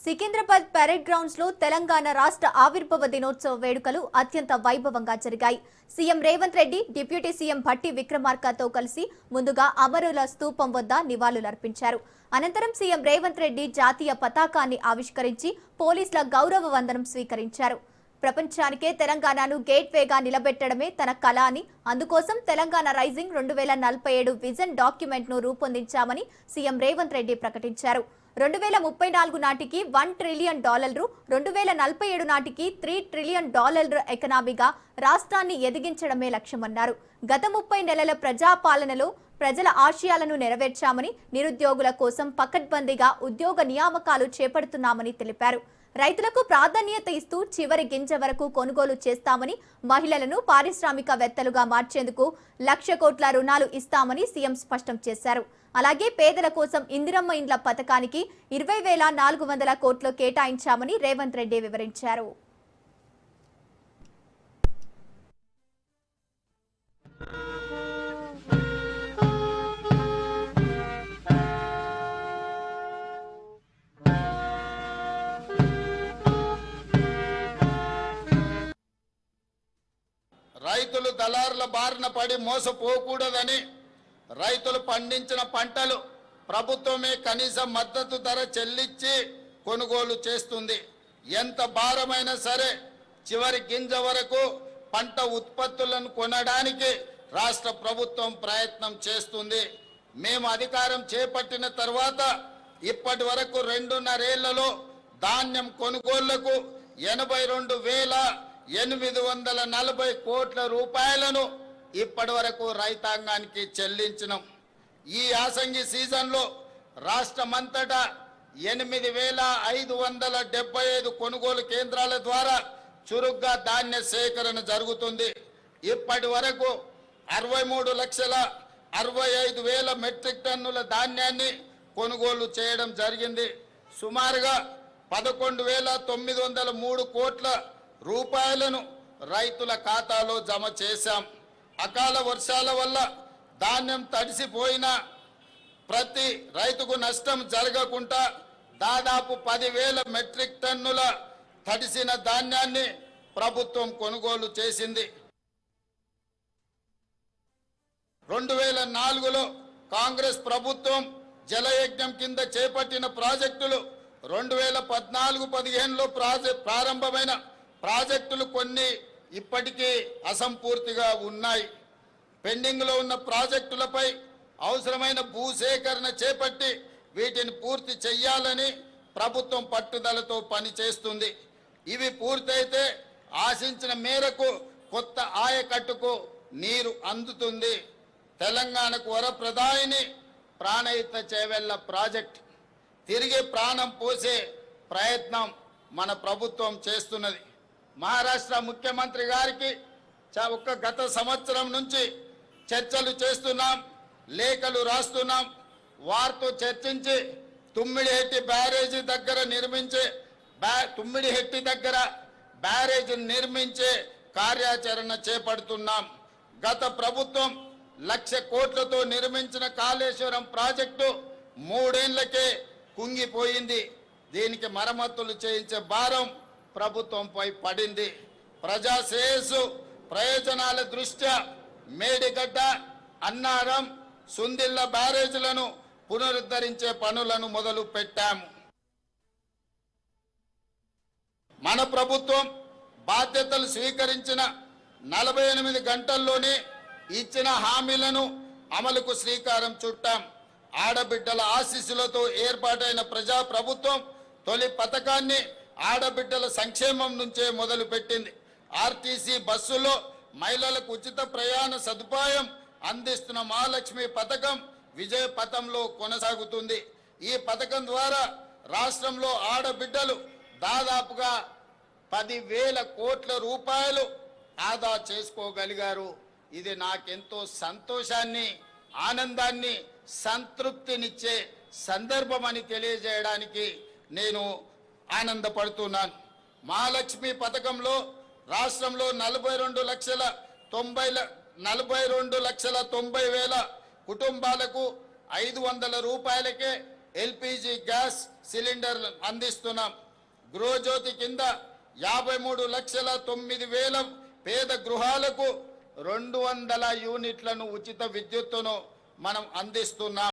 Secunderabad parade grounds లో తెలంగాణ రాష్ట్ర ఆవిర్భావ దినోత్సవ వేడుకలు అత్యంత వైభవంగా జరిగాయి. CM Revanth Reddy, deputy CM Bhatti విక్రమార్కతో కలిసి ముందుగా అమరుల స్తూపం వద్ద నివాళులర్పించారు. అనంతరం సీఎం రేవంత్ రెడ్డి జాతీయ పతాకాన్ని ఆవిష్కరించి పోలీసుల గౌరవ వందనం స్వీకరించారు. ప్రపంచానికే తెలంగాణను గేట్వేగా నిలబెట్టడమే తన కళ అని, అందుకోసం తెలంగాణ రైజింగ్ 2047 విజన్ డాక్యుమెంట్ ను రూపొందించామని సీఎం రేవంత్ రెడ్డి ప్రకటించారు. 2034 నాటికి $1 ట్రిలియన్, 2047 నాటికి $3 ట్రిలియన్ ఎకనామీగా రాష్ట్రాన్ని ఎదిగించడమే లక్ష్యమన్నారు. గత 30 నెలల ప్రజాపాలనలో ప్రజల ఆశయాలను నెరవేర్చామని, నిరుద్యోగుల కోసం పకడ్బందీగా ఉద్యోగ నియామకాలు చేపడుతున్నామని తెలిపారు. రైతులకు ప్రాధాన్యత ఇస్తూ చివరి గింజ వరకు కొనుగోలు చేస్తామని, మహిళలను పారిశ్రామికవేత్తలుగా మార్చేందుకు 1,00,000 కోట్ల రుణాలు ఇస్తామని సీఎం స్పష్టం చేశారు. అలాగే పేదల కోసం ఇందిరమ్మ ఇండ్ల పథకానికి 20,400 కోట్లు కేటాయించామని రేవంత్ రెడ్డి వివరించారు. రైతులు దళారుల బారిన పడి మోసపోకూడదని రైతులు పండించిన పంటలు ప్రభుత్వమే కనీస మద్దతు ధర చెల్లించి కొనుగోలు చేస్తుంది. ఎంత భారమైనా సరే చివరి గింజ వరకు పంట ఉత్పత్తులను కొనడానికి రాష్ట్ర ప్రభుత్వం ప్రయత్నం చేస్తుంది. మేము అధికారం చేపట్టిన తర్వాత ఇప్పటి వరకు 2.5 ఏళ్లలో ధాన్యం కొనుగోళ్లకు 82,840 కోట్ల రూపాయలను ఇప్పటి వరకు రైతాంగానికి చెల్లించినాం. ఈ యాసంగి సీజన్లో రాష్ట్రమంతటా 8,575 కొనుగోలు కేంద్రాల ద్వారా చురుగ్గా ధాన్య సేకరణ జరుగుతుంది. ఇప్పటి వరకు 63,65,000 మెట్రిక్ టన్నుల ధాన్యాన్ని కొనుగోలు చేయడం జరిగింది. సుమారుగా 11,903 కోట్ల రూపాయలను రైతుల ఖాతాలో జమ చేశాం. అకాల వర్షాల వల్ల ధాన్యం తడిసిపోయినా ప్రతి రైతుకు నష్టం జరగకుండా దాదాపు 10,000 మెట్రిక్ టన్నుల తడిసిన ధాన్యాన్ని ప్రభుత్వం కొనుగోలు చేసింది. 2004లో కాంగ్రెస్ ప్రభుత్వం జలయజ్ఞం కింద చేపట్టిన ప్రాజెక్టులు 2014-15లో ప్రారంభమైన ప్రాజెక్టులు కొన్ని ఇప్పటికీ అసంపూర్తిగా ఉన్నాయి. పెండింగ్లో ఉన్న ప్రాజెక్టులపై అవసరమైన భూసేకరణ చేపట్టి వీటిని పూర్తి చేయాలని ప్రభుత్వం పట్టుదలతో పనిచేస్తుంది. ఇవి పూర్తయితే ఆశించిన మేరకు కొత్త ఆయకట్టుకు నీరు అందుతుంది. తెలంగాణకు వరప్రదాయిని ప్రాణహిత చేవెళ్ల ప్రాజెక్ట్ తిరిగి ప్రాణం పోసే ప్రయత్నం మన ప్రభుత్వం చేస్తున్నది. మహారాష్ట్ర ముఖ్యమంత్రి గారికి గత సంవత్సరం నుంచి చర్చలు చేస్తున్నాం, లేఖలు రాస్తున్నాం. వారితో చర్చించి తుమ్మిడిహెట్టి బ్యారేజీ దగ్గర బ్యారేజీ నిర్మించే కార్యాచరణ చేపడుతున్నాం. గత ప్రభుత్వం 1,00,000 కోట్లతో నిర్మించిన కాళేశ్వరం ప్రాజెక్టు 3 ఏళ్లకే కుంగిపోయింది. దీనికి మరమ్మతులు చేయించే భారం ప్రభుత్వంపై పడింది. ప్రజా శ్రేయస్సు ప్రయోజనాల దృష్ట్యా మేడిగడ్డ, అన్నారం, సుందిళ్ల బ్యారేజీలను పునరుద్ధరించే పనులను మొదలు పెట్టాము. మన ప్రభుత్వం బాధ్యతలు స్వీకరించిన 48 గంటల్లోనే ఇచ్చిన హామీలను అమలుకు శ్రీకారం చుట్టాం. ఆడబిడ్డల ఆశీస్సులతో ఏర్పాటైన ప్రజా ప్రభుత్వం తొలి పథకాన్ని ఆడబిడ్డల సంక్షేమం నుంచే మొదలుపెట్టింది. ఆర్టీసీ బస్సులో మహిళలకు ఉచిత ప్రయాణ సదుపాయం అందిస్తున్న మహాలక్ష్మి పథకం విజయ పథంలో కొనసాగుతుంది. ఈ పథకం ద్వారా రాష్ట్రంలో ఆడబిడ్డలు దాదాపుగా 10,000 కోట్ల రూపాయలు ఆదా చేసుకోగలిగారు. ఇది నాకెంతో సంతోషాన్ని, ఆనందాన్ని, సంతృప్తినిచ్చే సందర్భం అని తెలియజేయడానికి నేను ఆనందపడుతున్నాను. మహాలక్ష్మి పథకంలో రాష్ట్రంలో 42,90,000 కుటుంబాలకు 500 రూపాయలకే ఎల్పిజి గ్యాస్ సిలిండర్ అందిస్తున్నాం. గృహజ్యోతి కింద 53,09,000 పేద గృహాలకు 200 యూనిట్లను ఉచిత విద్యుత్తును మనం అందిస్తున్నాం.